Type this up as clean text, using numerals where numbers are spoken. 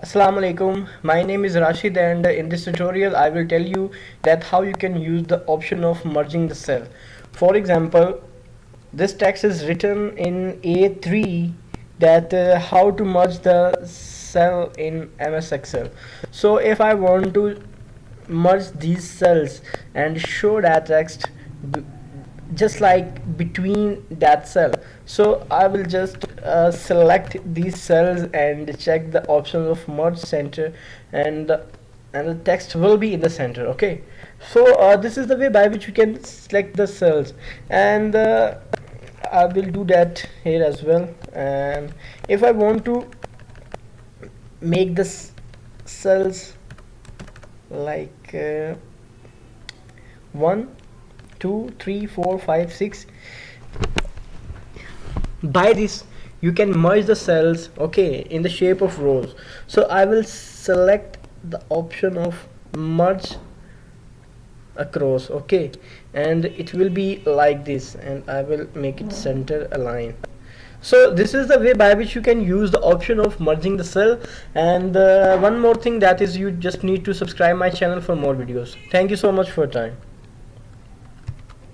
Assalamu alaikum. My name is Rashid, and in this tutorial I will tell you that how you can use the option of merging the cell. For example, this text is written in A3 that how to merge the cell in MS Excel. So if I want to merge these cells and show that text just like between that cell, so I will just select these cells and check the option of merge center, and the text will be in the center. Okay, so this is the way by which you can select the cells, and I will do that here as well. And if I want to make this cells like 1 2 3 4 5 6, by this you can merge the cells, okay, in the shape of rows. So I will select the option of merge across, okay, and it will be like this, and I will make it center align. So this is the way by which you can use the option of merging the cell. And one more thing, that is you just need to subscribe my channel for more videos. Thank you so much for your time.